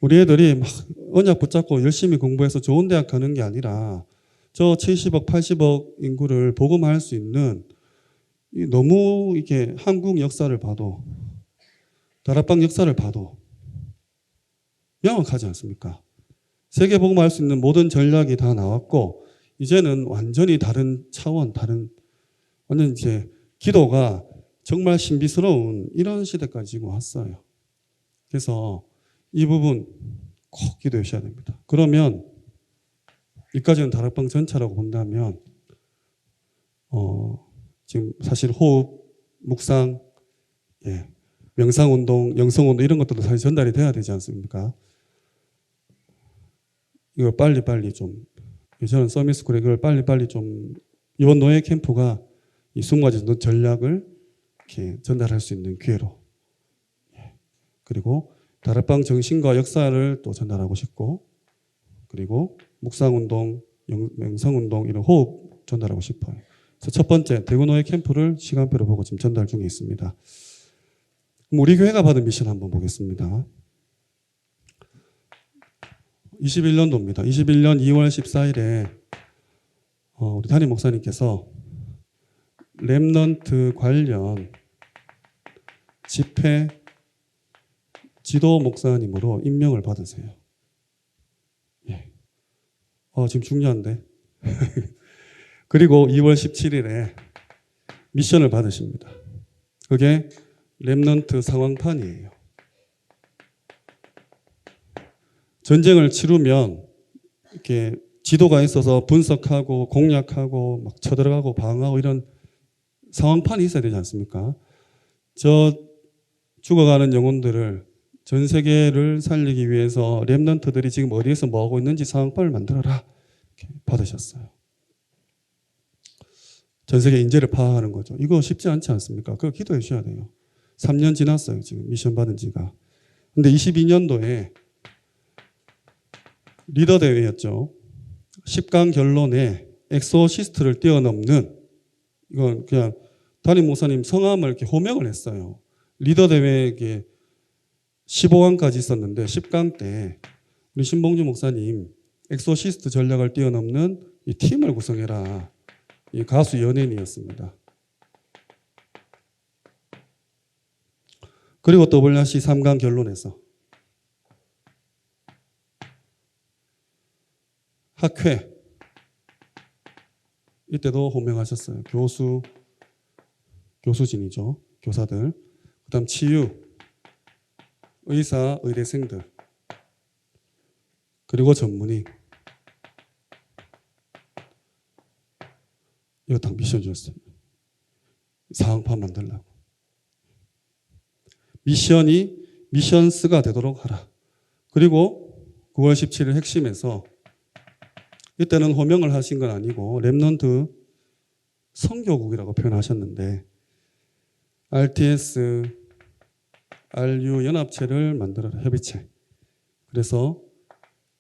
우리 애들이 막 언약 붙잡고 열심히 공부해서 좋은 대학 가는 게 아니라 저 70억, 80억 인구를 복음할 수 있는 너무 이렇게 한국 역사를 봐도 다락방 역사를 봐도 명확하지 않습니까? 세계 복음할 수 있는 모든 전략이 다 나왔고 이제는 완전히 다른 차원, 완전 이제 기도가 정말 신비스러운 이런 시대까지 지금 왔어요. 그래서 이 부분 꼭 기도해 주셔야 됩니다. 그러면 이까지는 다락방 전체라고 본다면 지금 사실 호흡, 묵상, 명상운동, 영성운동 이런 것들도 사실 전달이 돼야 되지 않습니까? 이걸 빨리빨리 좀 저는 서밋스쿨에 이걸 빨리빨리 좀 이번 노예 캠프가 이 20가지 전략을 이렇게 전달할 수 있는 기회로 그리고 다락방 정신과 역사를 또 전달하고 싶고 그리고 묵상운동, 명상운동 이런 호흡 전달하고 싶어요. 그래서 첫 번째 대구노예 캠프를 시간표를 보고 지금 전달 중에 있습니다. 그럼 우리 교회가 받은 미션 한번 보겠습니다. 21년도입니다. 21년 2월 14일에 우리 담임 목사님께서 렘넌트 관련 집회 지도 목사님으로 임명을 받으세요. 예. 지금 중요한데. 그리고 2월 17일에 미션을 받으십니다. 그게 렘넌트 상황판이에요. 전쟁을 치르면 이렇게 지도가 있어서 분석하고 공략하고 막 쳐들어가고 방어하고 이런 상황판이 있어야 되지 않습니까? 저 죽어가는 영혼들을 전 세계를 살리기 위해서 렘넌트들이 지금 어디에서 뭐 하고 있는지 상황판을 만들어라 이렇게 받으셨어요. 전 세계 인재를 파악하는 거죠. 이거 쉽지 않지 않습니까? 그거 기도해 주셔야 돼요. 3년 지났어요. 지금 미션 받은 지가. 근데 22년도에 리더 대회였죠. 10강 결론에 엑소시스트를 뛰어넘는 이건 그냥 담임 목사님 성함을 이렇게 호명을 했어요. 리더 대회에 15강까지 있었는데 10강 때 우리 신봉주 목사님 엑소시스트 전략을 뛰어넘는 이 팀을 구성해라. 이 가수 연예인이었습니다. 그리고 WRC 3강 결론에서 학회 이때도 호명하셨어요. 교수진이죠. 교사들. 그다음 치유, 의사, 의대생들 그리고 전문의 이거 다 미션 주었어요. 상황판 만들라고. 미션이 미션스가 되도록 하라. 그리고 9월 17일 핵심에서 이때는 호명을 하신 건 아니고 렘넌트 선교국이라고 표현하셨는데 RTS, RU 연합체를 만들어라. 협의체. 그래서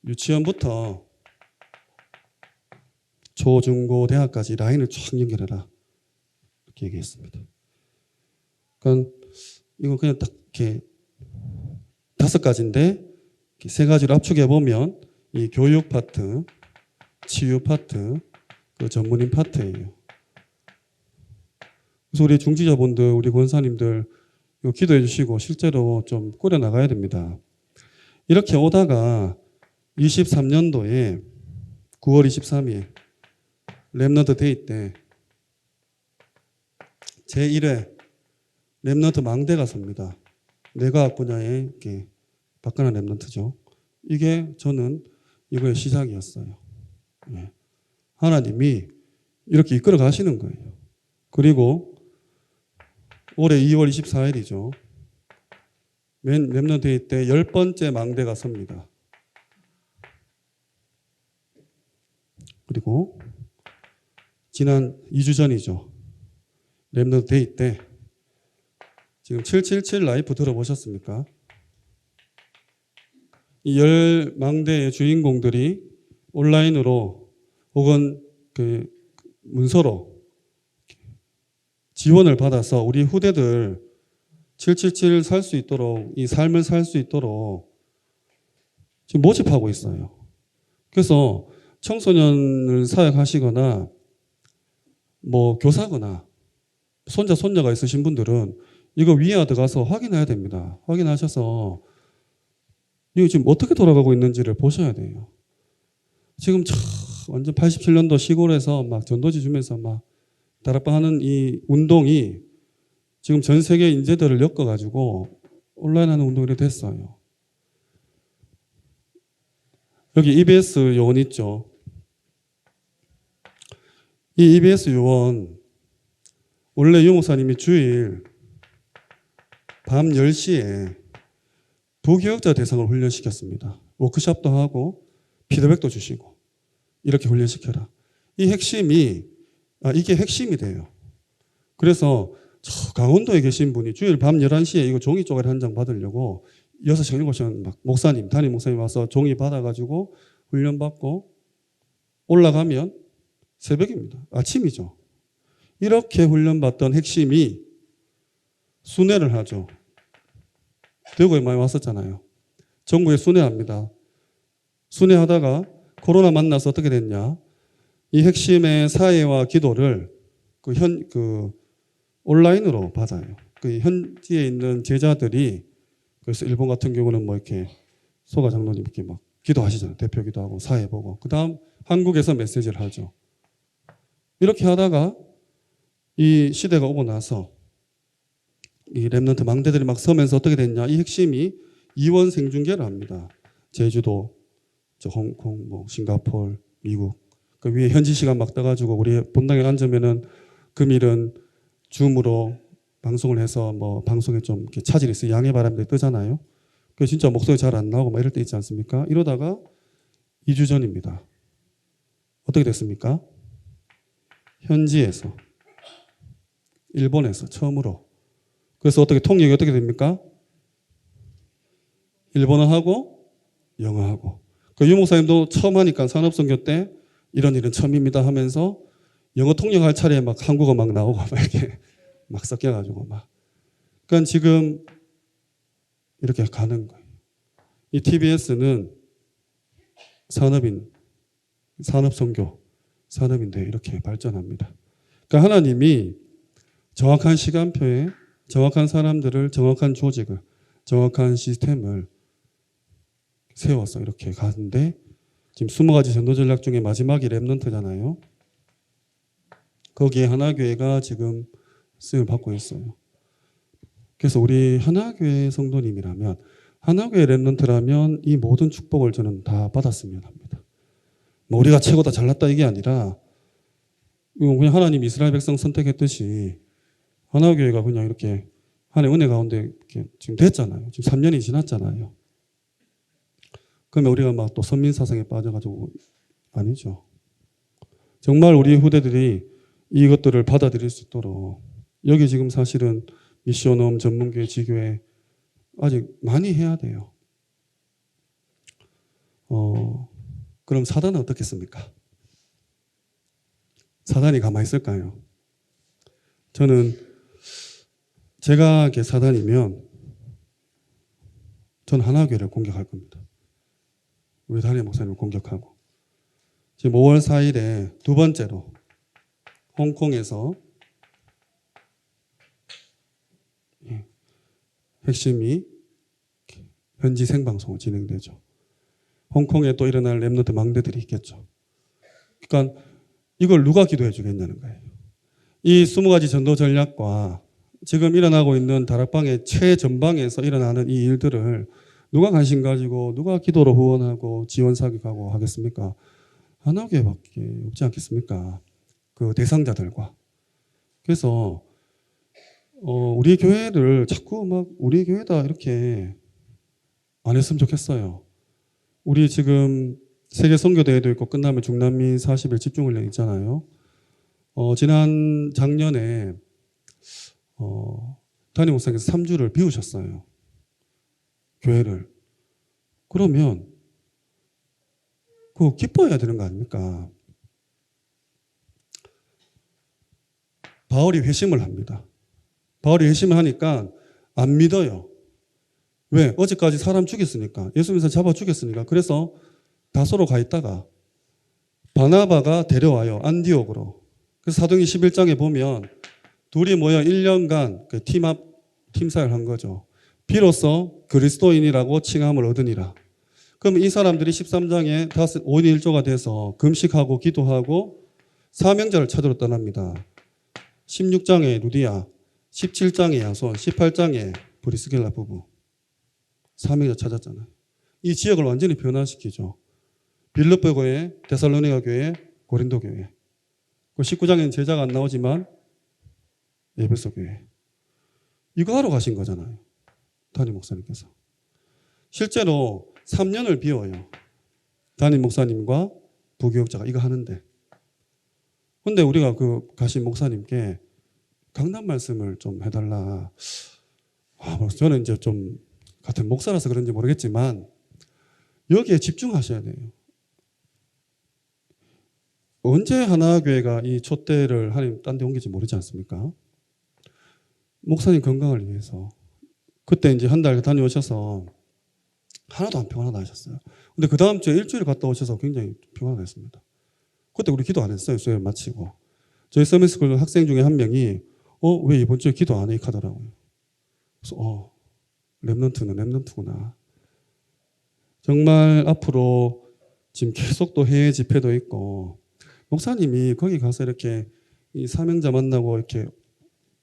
유치원부터 초, 중, 고, 대학까지 라인을 쫙 연결해라. 이렇게 얘기했습니다. 그러니까 이거 그냥 딱 이렇게 5가지인데 이렇게 3가지로 압축해 보면 이 교육 파트, 치유 파트, 그 전문인 파트예요. 그래서 우리 중지자분들, 우리 권사님들 이거 기도해 주시고 실제로 좀 꾸려 나가야 됩니다. 이렇게 오다가 23년도에 9월 23일 렘넌트 데이 때 제1회 렘넌트 망대가 섭니다. 내과학 분야의 이렇게 박근혜 렘넌트죠. 이게 저는 이거의 시작이었어요. 예. 하나님이 이렇게 이끌어 가시는 거예요. 그리고 올해 2월 24일이죠. 맨 렘넌트 데이 때 10번째 망대가 섭니다. 그리고 지난 2주 전이죠. 렘넌트 데이 때 지금 777 라이프 들어보셨습니까? 이 10망대의 주인공들이 온라인으로 혹은 그 문서로 지원을 받아서 우리 후대들 777 살 수 있도록 이 삶을 살 수 있도록 지금 모집하고 있어요. 그래서 청소년을 사역하시거나 뭐 교사거나 손자 손녀가 있으신 분들은 이거 위에 들어가서 확인해야 됩니다. 확인하셔서 이거 지금 어떻게 돌아가고 있는지를 보셔야 돼요. 지금 완전 87년도 시골에서 막 전도지 주면서 막 다락방 하는 이 운동이 지금 전 세계 인재들을 엮어가지고 온라인 하는 운동이 됐어요. 여기 EBS 요원 있죠. 이 EBS 요원 원래 유 목사님이 주일 밤 10시에 부교역자 대상을 훈련시켰습니다. 워크숍도 하고 피드백도 주시고 이렇게 훈련시켜라. 이게 핵심이 돼요. 그래서 저 강원도에 계신 분이 주일 밤 11시에 이거 종이 쪼가리 한 장 받으려고 6시간, 7시간 막 목사님, 담임 목사님 와서 종이 받아가지고 훈련받고 올라가면 새벽입니다. 아침이죠. 이렇게 훈련받던 핵심이 순회를 하죠. 대구에 많이 왔었잖아요. 전국에 순회합니다. 순회하다가 코로나 만나서 어떻게 됐냐. 이 핵심의 사회와 기도를 온라인으로 받아요. 그 현지에 있는 제자들이 그래서 일본 같은 경우는 뭐 이렇게 소가 장로님 이렇게 막 기도하시잖아요. 대표 기도하고 사회 보고. 그 다음 한국에서 메시지를 하죠. 이렇게 하다가 이 시대가 오고 나서 이 랩런트 망대들이 막 서면서 어떻게 됐냐. 이 핵심이 이원 생중계를 합니다. 제주도, 홍콩, 뭐 싱가포르, 미국. 그 위에 현지 시간 막 떠가지고 우리 본당에 앉으면은 금일은 줌으로 방송을 해서 뭐 방송에 좀 이렇게 차질이 있어요. 양해 바람들이 뜨잖아요. 그 진짜 목소리 잘 안 나오고 막 이럴 때 있지 않습니까? 이러다가 2주 전입니다. 어떻게 됐습니까? 현지에서 일본에서 처음으로. 그래서 통역이 어떻게 됩니까? 일본어하고 영어하고. 그 유 목사님도 처음 하니까 산업선교 때 이런 일은 처음입니다 하면서 영어 통역할 차례에 막 한국어 막 나오고 막 이렇게 막 섞여가지고 막. 그러니까 지금 이렇게 가는 거예요. 이 TBS는 산업선교, 산업인데 이렇게 발전합니다. 그러니까 하나님이 정확한 시간표에 정확한 사람들을, 정확한 조직을, 정확한 시스템을 세워서 이렇게 가는데 지금 20가지 전도 전략 중에 마지막이 랩넌트잖아요. 거기에 하나교회가 지금 쓰임을 받고 있어요. 그래서 우리 하나교회 성도님이라면, 하나교회 랩넌트라면 이 모든 축복을 저는 다 받았으면 합니다. 뭐 우리가 최고다 잘났다 이게 아니라 그냥 하나님 이스라엘 백성 선택했듯이 하나교회가 그냥 이렇게 하나님의 은혜 가운데 이렇게 지금 됐잖아요. 지금 3년이 지났잖아요. 그러면 우리가 막 또 선민사상에 빠져가지고 아니죠. 정말 우리 후대들이 이것들을 받아들일 수 있도록 여기 지금 사실은 미션홈, 전문교회, 지교회 아직 많이 해야 돼요. 그럼 사단은 어떻겠습니까? 사단이 가만히 있을까요? 저는 제가 사단이면 전 하나교회를 공격할 겁니다. 우리 담임 목사님을 공격하고 지금 5월 4일에 두 번째로 홍콩에서 핵심이 현지 생방송으로 진행되죠. 홍콩에 또 일어날 랩런트 망대들이 있겠죠. 그러니까 이걸 누가 기도해 주겠냐는 거예요. 이 20가지 전도 전략과 지금 일어나고 있는 다락방의 최전방에서 일어나는 이 일들을 누가 관심 가지고 누가 기도로 후원하고 지원 사격하고 하겠습니까? 하나교회밖에 없지 않겠습니까? 그 대상자들과. 그래서 우리 교회를 자꾸 막 우리 교회다 이렇게 안 했으면 좋겠어요. 우리 지금 세계 선교대회도 있고 끝나면 중남미 40일 집중훈련 있잖아요. 작년에 담임 목사님께서 3주를 비우셨어요. 교회를. 그러면 그거 기뻐해야 되는 거 아닙니까? 바울이 회심을 합니다. 바울이 회심을 하니까 안 믿어요. 왜? 어제까지 사람 죽였으니까. 예수 믿는 사람 잡아 죽였으니까. 그래서 다소로 가 있다가 바나바가 데려와요. 안디옥으로. 그래서 사도행전 11장에 보면 둘이 모여 1년간 그 팀사를 한 거죠. 비로소 그리스도인이라고 칭함을 얻으니라. 그럼 이 사람들이 13장에 5인 1조가 돼서 금식하고 기도하고 사명자를 찾으러 떠납니다. 16장에 루디아, 17장에 야손, 18장에 브리스길라 부부. 사명자 찾았잖아요. 이 지역을 완전히 변화시키죠. 빌립보 교회, 데살로니가 교회, 고린도 교회. 19장에는 제자가 안 나오지만 에베소 교회. 이거 하러 가신 거잖아요. 담임 목사님께서. 실제로 3년을 비워요. 담임 목사님과 부교육자가 이거 하는데. 근데 우리가 그 가신 목사님께 강단 말씀을 좀 해달라. 저는 이제 좀 같은 목사라서 그런지 모르겠지만 여기에 집중하셔야 돼요. 언제 하나교회가 이 촛대를 하나님 딴 데 옮길지 모르지 않습니까? 목사님 건강을 위해서. 그때 이제 한 달 다녀오셔서 하나도 안 평안하다 하셨어요. 근데 그 다음 주에 일주일 갔다 오셔서 굉장히 평안했습니다. 그때 우리 기도 안 했어요. 수요 마치고. 저희 서밋스쿨 학생 중에 한 명이 왜 이번 주에 기도 안 해? 하더라고요. 그래서 랩넌트는 랩넌트구나. 정말 앞으로 지금 계속 또 해외 집회도 있고 목사님이 거기 가서 이렇게 이 사명자 만나고 이렇게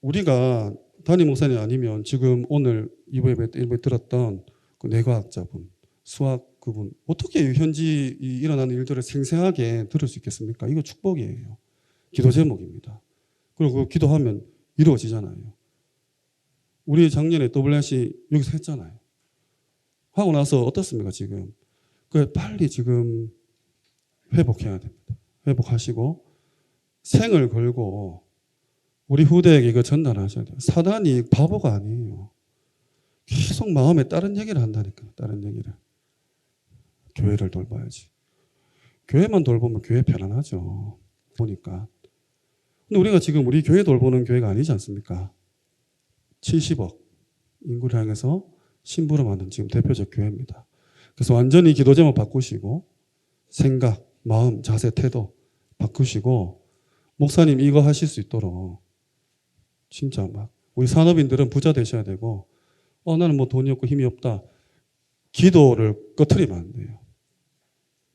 우리가 담임 목사님 아니면 지금 오늘 이번에 들었던 그 뇌과학자분, 수학 그분 어떻게 현지 일어나는 일들을 생생하게 들을 수 있겠습니까? 이거 축복이에요. 기도 제목입니다. 그리고 기도하면 이루어지잖아요. 우리 작년에 WRC 여기서 했잖아요. 하고 나서 어떻습니까 지금? 빨리 지금 회복해야 됩니다. 회복하시고 생을 걸고 우리 후대에게 이거 전달하셔야 돼요. 사단이 바보가 아니에요. 계속 마음에 다른 얘기를 한다니까요. 다른 얘기를. 교회를 돌봐야지. 교회만 돌보면 교회 편안하죠. 보니까. 근데 우리가 지금 우리 교회 돌보는 교회가 아니지 않습니까? 70억 인구를 향해서 심부름 하는 지금 대표적 교회입니다. 그래서 완전히 기도 제목 바꾸시고 생각, 마음, 자세, 태도 바꾸시고 목사님 이거 하실 수 있도록 진짜 막 우리 산업인들은 부자 되셔야 되고 나는 뭐 돈이 없고 힘이 없다. 기도를 꺼트리면 안 돼요.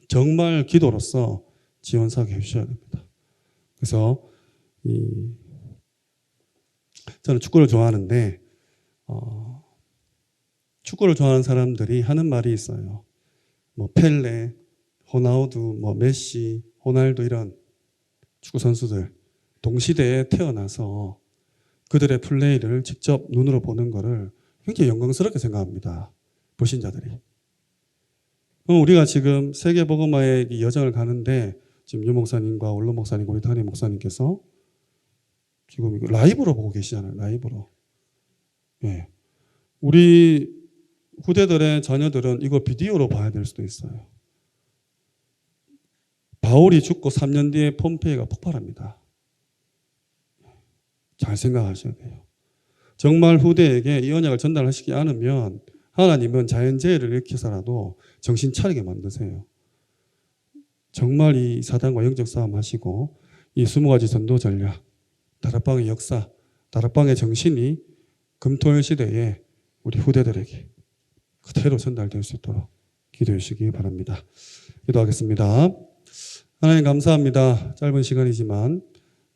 정말 기도로서 지원사게 해주셔야 됩니다. 그래서 저는 축구를 좋아하는데 축구를 좋아하는 사람들이 하는 말이 있어요. 뭐 펠레, 호나우두, 뭐 메시, 호날두 이런 축구 선수들 동시대에 태어나서 그들의 플레이를 직접 눈으로 보는 것을 굉장히 영광스럽게 생각합니다. 불신자들이. 그럼 우리가 지금 세계복음화의 여정을 가는데 지금 유 목사님과 원로 목사님과 우리 담임 목사님께서 지금 이거 라이브로 보고 계시잖아요. 라이브로. 예. 우리 후대들의 자녀들은 이거 비디오로 봐야 될 수도 있어요. 바울이 죽고 3년 뒤에 폼페이가 폭발합니다. 잘 생각하셔야 돼요. 정말 후대에게 이 언약을 전달하시지 않으면 하나님은 자연재해를 일으켜서라도 정신 차리게 만드세요. 정말 이 사단과 영적 싸움 하시고 이 20가지 전도 전략, 다락방의 역사, 다락방의 정신이 금토일 시대에 우리 후대들에게 그대로 전달될 수 있도록 기도해 주시기 바랍니다. 기도하겠습니다. 하나님 감사합니다. 짧은 시간이지만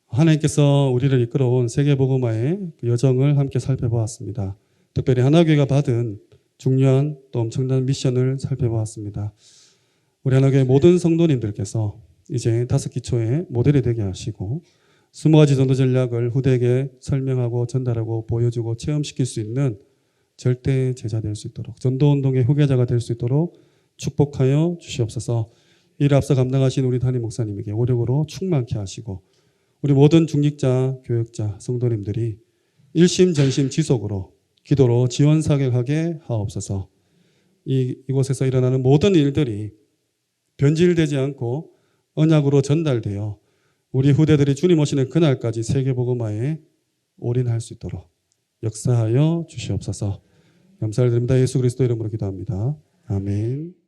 하나님께서 우리를 이끌어온 세계복음화의 여정을 함께 살펴보았습니다. 특별히 하나교회가 받은 중요한 또 엄청난 미션을 살펴보았습니다. 우리 하나교회 모든 성도님들께서 이제 5기초의 모델이 되게 하시고 20가지 전도 전략을 후대에게 설명하고 전달하고 보여주고 체험시킬 수 있는 절대 제자 될 수 있도록 전도운동의 후계자가 될 수 있도록 축복하여 주시옵소서. 이를 앞서 감당하신 우리 담임 목사님에게 오력으로 충만케 하시고 우리 모든 중직자, 교역자, 성도님들이 일심전심 지속으로 기도로 지원사격하게 하옵소서. 이곳에서 일어나는 모든 일들이 변질되지 않고 언약으로 전달되어 우리 후대들이 주님 오시는 그날까지 세계복음화에 올인할 수 있도록 역사하여 주시옵소서. 감사를 드립니다. 예수 그리스도 이름으로 기도합니다. 아멘.